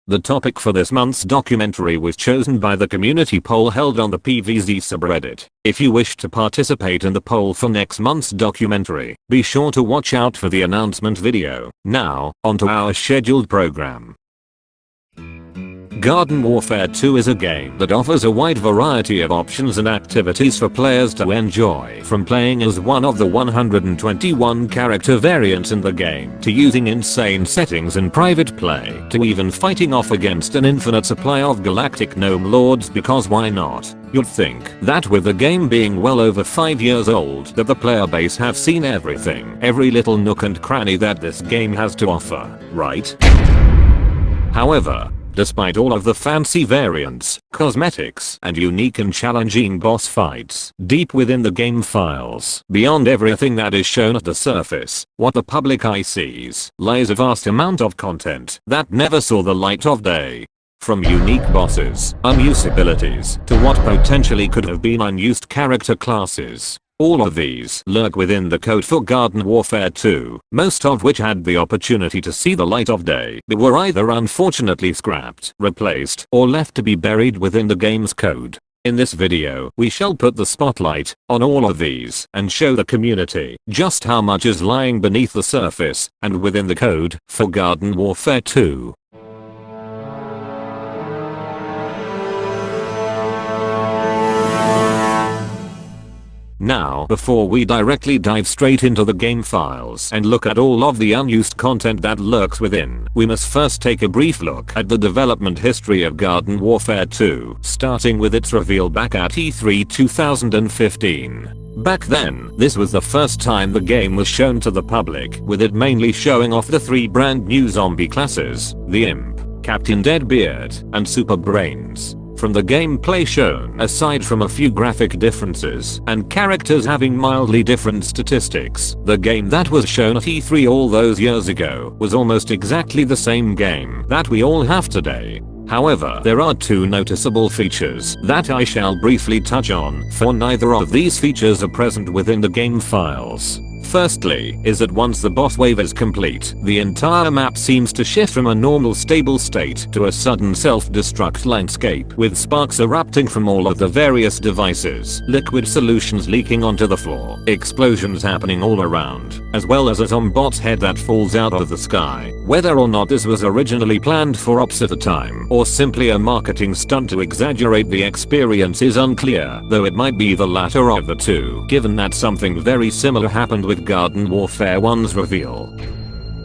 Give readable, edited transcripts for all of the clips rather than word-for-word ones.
The topic for this month's documentary was chosen by the community poll held on the PVZ subreddit. If you wish to participate in the poll for next month's documentary, be sure to watch out for the announcement video. Now, onto our scheduled program. Garden Warfare 2 is a game that offers a wide variety of options and activities for players to enjoy, from playing as one of the 121 character variants in the game, to using insane settings in private play, to even fighting off against an infinite supply of galactic gnome lords, because why not? You'd think that with the game being well over 5 years old that the player base have seen everything, every little nook and cranny that this game has to offer, right? However, despite all of the fancy variants, cosmetics, and unique and challenging boss fights, deep within the game files, beyond everything that is shown at the surface, what the public eye sees, lies a vast amount of content that never saw the light of day. From unique bosses, unused abilities, to what potentially could have been unused character classes. All of these lurk within the code for Garden Warfare 2, most of which had the opportunity to see the light of day but were either unfortunately scrapped, replaced, or left to be buried within the game's code. In this video, we shall put the spotlight on all of these and show the community just how much is lying beneath the surface and within the code for Garden Warfare 2. Now, before we directly dive straight into the game files and look at all of the unused content that lurks within, we must first take a brief look at the development history of Garden Warfare 2, starting with its reveal back at E3 2015. Back then, this was the first time the game was shown to the public, with it mainly showing off the 3 brand new zombie classes, the Imp, Captain Deadbeard, and Super Brains. From the gameplay shown, aside from a few graphic differences and characters having mildly different statistics, the game that was shown at E3 all those years ago was almost exactly the same game that we all have today. However, there are 2 noticeable features that I shall briefly touch on, for neither of these features are present within the game files. Firstly, is that once the boss wave is complete, the entire map seems to shift from a normal stable state to a sudden self-destruct landscape with sparks erupting from all of the various devices, liquid solutions leaking onto the floor, explosions happening all around, as well as a zombot's head that falls out of the sky. Whether or not this was originally planned for ops at the time, or simply a marketing stunt to exaggerate the experience is unclear, though it might be the latter of the two, given that something very similar happened with Garden Warfare 1's reveal.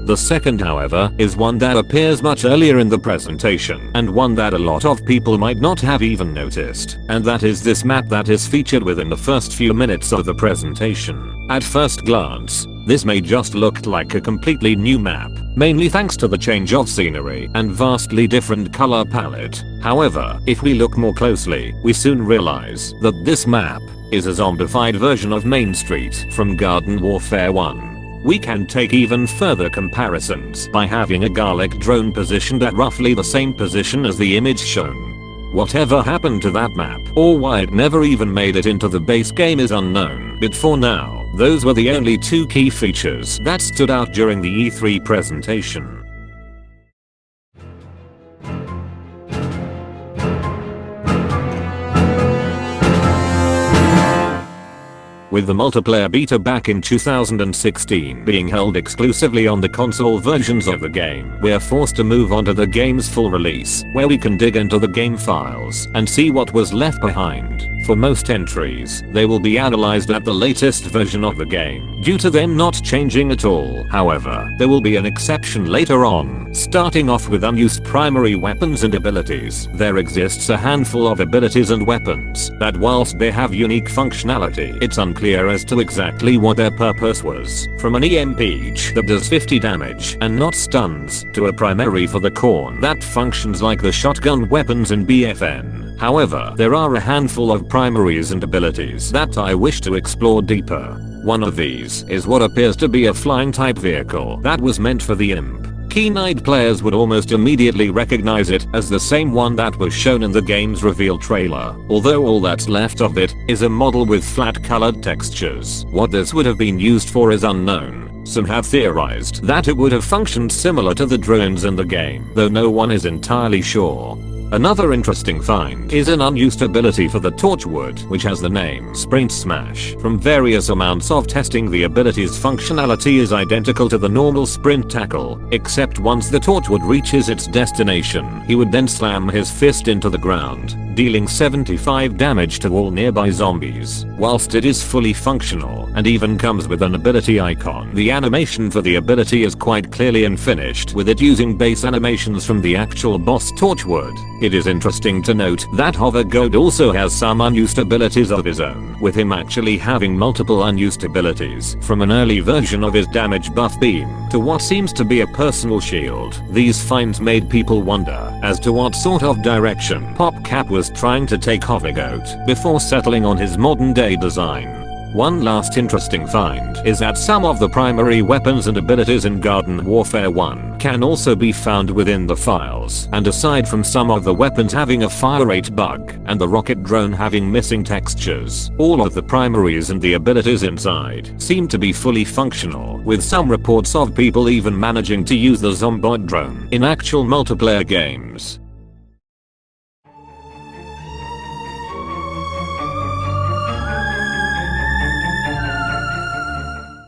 The second, however, is one that appears much earlier in the presentation, and one that a lot of people might not have even noticed, and that is this map that is featured within the first few minutes of the presentation. At first glance, this may just look like a completely new map, mainly thanks to the change of scenery and vastly different color palette. However, if we look more closely, we soon realize that this map is a zombified version of Main Street from Garden Warfare 1. We can take even further comparisons by having a garlic drone positioned at roughly the same position as the image shown. Whatever happened to that map, or why it never even made it into the base game, is unknown, but for now, those were the only 2 key features that stood out during the E3 presentation. With the multiplayer beta back in 2016 being held exclusively on the console versions of the game, we're forced to move on to the game's full release, where we can dig into the game files and see what was left behind. For most entries, they will be analyzed at the latest version of the game, due to them not changing at all. However, there will be an exception later on. Starting off with unused primary weapons and abilities, there exists a handful of abilities and weapons that, whilst they have unique functionality, it's unclear as to exactly what their purpose was. From an EMP that does 50 damage and not stuns, to a primary for the corn that functions like the shotgun weapons in BFN. However, there are a handful of primaries and abilities that I wish to explore deeper. One of these is what appears to be a flying type vehicle that was meant for the Imp. Keen-eyed players would almost immediately recognize it as the same one that was shown in the game's reveal trailer, although all that's left of it is a model with flat colored textures. What this would have been used for is unknown. Some have theorized that it would have functioned similar to the drones in the game, though no one is entirely sure. Another interesting find is an unused ability for the Torchwood, which has the name Sprint Smash. From various amounts of testing, the ability's functionality is identical to the normal Sprint Tackle, except once the Torchwood reaches its destination, he would then slam his fist into the ground, dealing 75 damage to all nearby zombies. Whilst it is fully functional and even comes with an ability icon, the animation for the ability is quite clearly unfinished, with it using base animations from the actual boss Torchwood. It is interesting to note that Hover God also has some unused abilities of his own, with him actually having multiple unused abilities, from an early version of his damage buff beam to what seems to be a personal shield. These finds made people wonder as to what sort of direction PopCap was trying to take Hover God before settling on his modern day design. One last interesting find is that some of the primary weapons and abilities in Garden Warfare 1 can also be found within the files, and aside from some of the weapons having a fire rate bug and the rocket drone having missing textures, all of the primaries and the abilities inside seem to be fully functional, with some reports of people even managing to use the Zombot drone in actual multiplayer games.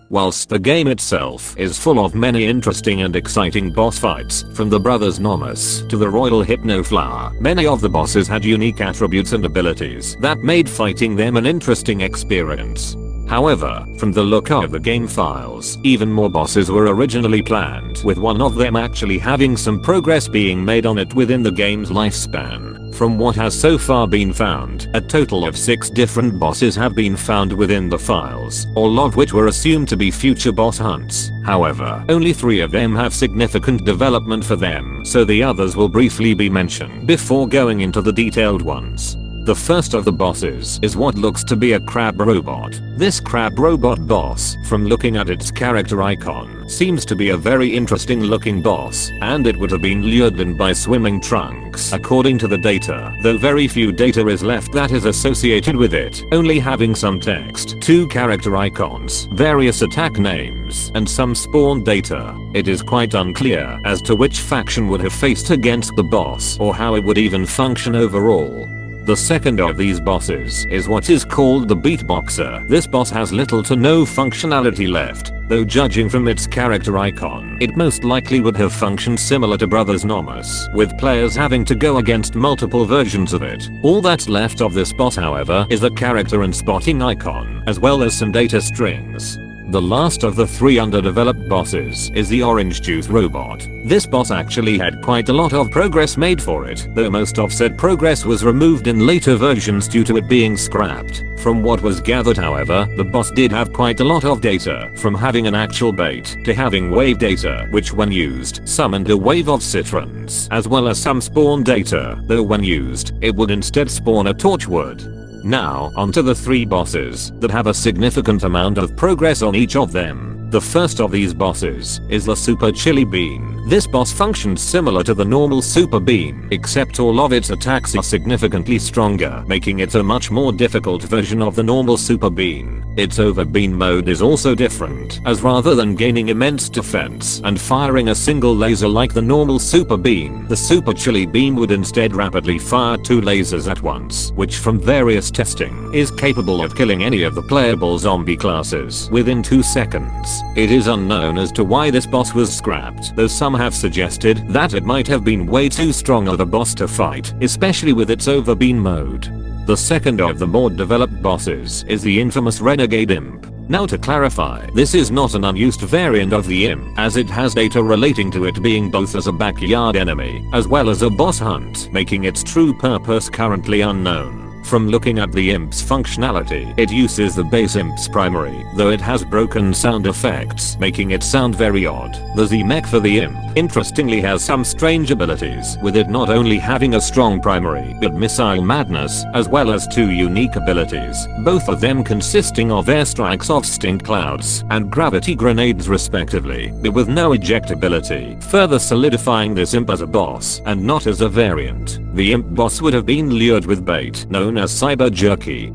Whilst the game itself is full of many interesting and exciting boss fights, from the Brothers Nomus to the Royal Hypno Flower, many of the bosses had unique attributes and abilities that made fighting them an interesting experience. However, from the look of the game files, even more bosses were originally planned, with one of them actually having some progress being made on it within the game's lifespan. From what has so far been found, a total of 6 different bosses have been found within the files, all of which were assumed to be future boss hunts. However, only 3 of them have significant development for them, so the others will briefly be mentioned before going into the detailed ones. The first of the bosses is what looks to be a crab robot. This crab robot boss, from looking at its character icon, seems to be a very interesting looking boss, and it would have been lured in by swimming trunks according to the data, though very few data is left that is associated with it, only having some text, 2 character icons, various attack names, and some spawn data. It is quite unclear as to which faction would have faced against the boss or how it would even function overall. The second of these bosses is what is called the Beatboxer. This boss has little to no functionality left, though judging from its character icon, it most likely would have functioned similar to Brothers Nomus, with players having to go against multiple versions of it. All that's left of this boss, however, is a character and spotting icon, as well as some data strings. The last of the 3 underdeveloped bosses is the Orange Juice Robot. This boss actually had quite a lot of progress made for it, though most of said progress was removed in later versions due to it being scrapped. From what was gathered, however, the boss did have quite a lot of data, from having an actual bait to having wave data, which when used summoned a wave of citrons, as well as some spawn data, though when used it would instead spawn a Torchwood. Now, onto the 3 bosses that have a significant amount of progress on each of them. The first of these bosses is the Super Chili Bean. This boss functions similar to the normal Super Bean, except all of its attacks are significantly stronger, making it a much more difficult version of the normal Super Bean. Its Overbeam mode is also different, as rather than gaining immense defense and firing a single laser like the normal Super Beam, the Super Chili Beam would instead rapidly fire 2 lasers at once, which from various testing is capable of killing any of the playable zombie classes within 2 seconds. It is unknown as to why this boss was scrapped, though some have suggested that it might have been way too strong of a boss to fight, especially with its Overbeam mode. The second of the more developed bosses is the infamous Renegade Imp. Now to clarify, this is not an unused variant of the Imp, as it has data relating to it being both as a backyard enemy as well as a boss hunt, making its true purpose currently unknown. From looking at the Imp's functionality, it uses the base Imp's primary, though it has broken sound effects, making it sound very odd. The Z-Mech for the Imp, interestingly, has some strange abilities, with it not only having a strong primary, but Missile Madness, as well as 2 unique abilities, both of them consisting of airstrikes of stink clouds and gravity grenades respectively, but with no ejectability, further solidifying this Imp as a boss, and not as a variant. The Imp boss would have been lured with bait, known as Cyber Jerky.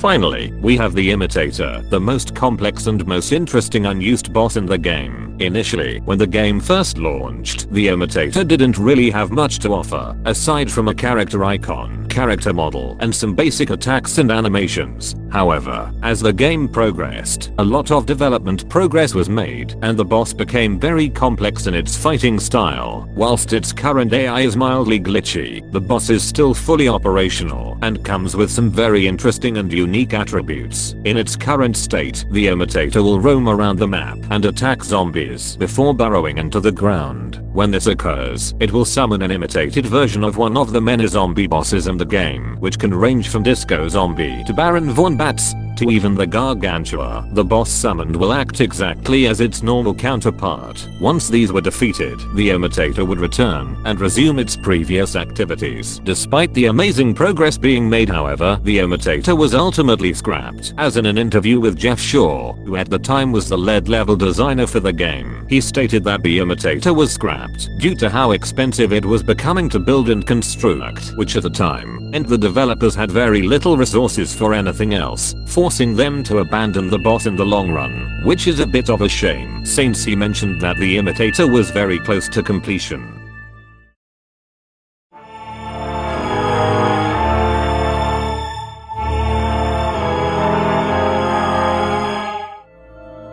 Finally, we have the Imitator, the most complex and most interesting unused boss in the game. Initially, when the game first launched, the Imitator didn't really have much to offer, aside from a character icon, character model, and some basic attacks and animations. However, as the game progressed, a lot of development progress was made, and the boss became very complex in its fighting style. Whilst its current AI is mildly glitchy, the boss is still fully operational, and comes with some very interesting and unique attributes. In its current state, the Imitator will roam around the map and attack zombies before burrowing into the ground. When this occurs, it will summon an imitated version of one of the many zombie bosses in the game, which can range from Disco Zombie to Baron Von Bats to even the Gargantua. The boss summoned will act exactly as its normal counterpart. Once these were defeated, the Imitator would return and resume its previous activities. Despite the amazing progress being made, however, the Imitator was ultimately scrapped. As in an interview with Jeff Shaw, who at the time was the lead level designer for the game, he stated that the Imitator was scrapped due to how expensive it was becoming to build and construct, which at the time, and the developers had very little resources for anything else, forcing them to abandon the boss in the long run, which is a bit of a shame, since he mentioned that the Imitator was very close to completion.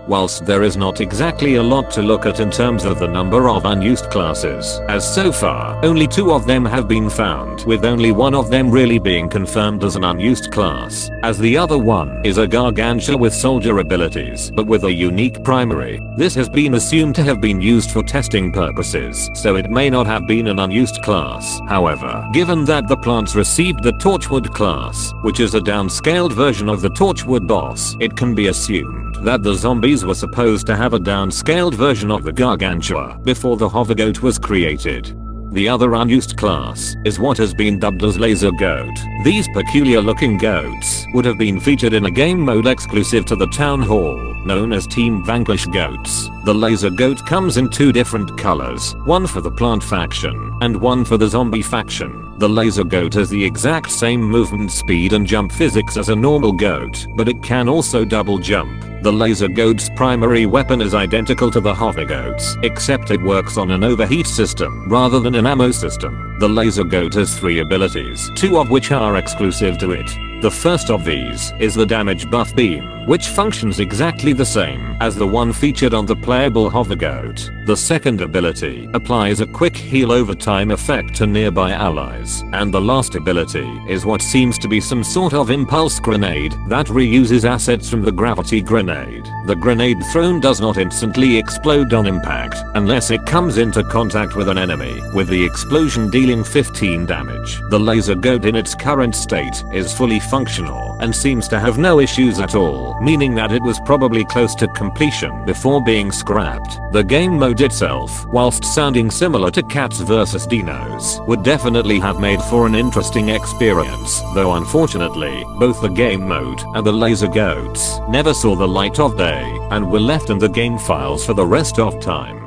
Whilst there is not exactly a lot to look at in terms of the number of unused classes, as so far, only 2 of them have been found, with only one of them really being confirmed as an unused class, as the other one is a Gargantua with soldier abilities but with a unique primary. This has been assumed to have been used for testing purposes, so it may not have been an unused class. However, given that the plants received the Torchwood class, which is a downscaled version of the Torchwood boss, it can be assumed that the zombies were supposed to have a downscaled version of the Gargantua before the Hovergoat was created. The other unused class is what has been dubbed as Laser Goat. These peculiar looking goats would have been featured in a game mode exclusive to the Town Hall, known as Team Vanquish Goats. The Laser Goat comes in 2 different colors, one for the plant faction and one for the zombie faction. The Laser Goat has the exact same movement speed and jump physics as a normal goat, but it can also double jump. The Laser Goat's primary weapon is identical to the Hovergoat's, except it works on an overheat system rather than an ammo system. The Laser Goat has 3 abilities, 2 of which are exclusive to it. The first of these is the damage buff beam, which functions exactly the same as the one featured on the playable Hovergoat. The second ability applies a quick heal over time effect to nearby allies. And the last ability is what seems to be some sort of impulse grenade that reuses assets from the gravity grenade. The grenade thrown does not instantly explode on impact unless it comes into contact with an enemy, with the explosion dealing 15 damage. The Laser Goat in its current state is fully functional and seems to have no issues at all, meaning that it was probably close to completion before being scrapped. The game mode itself, whilst sounding similar to Cats vs Dinos, would definitely have made for an interesting experience, though unfortunately, both the game mode and the Laser Goats never saw the light of day and were left in the game files for the rest of time.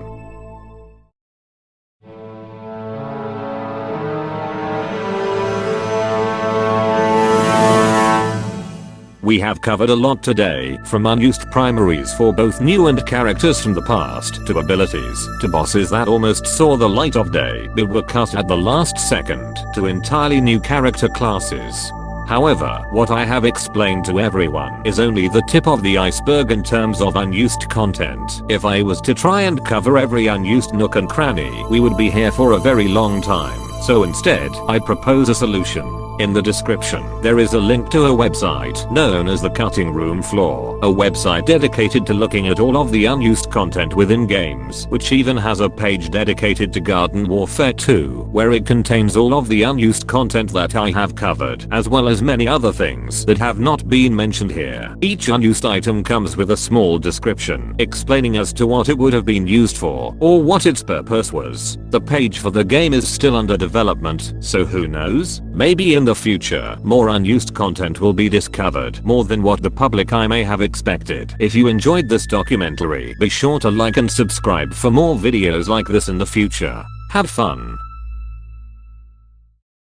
We have covered a lot today, from unused primaries for both new and characters from the past, to abilities, to bosses that almost saw the light of day but were cut at the last second, to entirely new character classes. However, what I have explained to everyone is only the tip of the iceberg in terms of unused content. If I was to try and cover every unused nook and cranny, we would be here for a very long time. So instead, I propose a solution. In the description, there is a link to a website known as the Cutting Room Floor, a website dedicated to looking at all of the unused content within games, which even has a page dedicated to Garden Warfare 2, where it contains all of the unused content that I have covered, as well as many other things that have not been mentioned here. Each unused item comes with a small description, explaining as to what it would have been used for, or what its purpose was. The page for the game is still under development, so who knows? Maybe in the future, more unused content will be discovered, more than what the public eye may have expected. If you enjoyed this documentary, be sure to like and subscribe for more videos like this in the future. Have fun!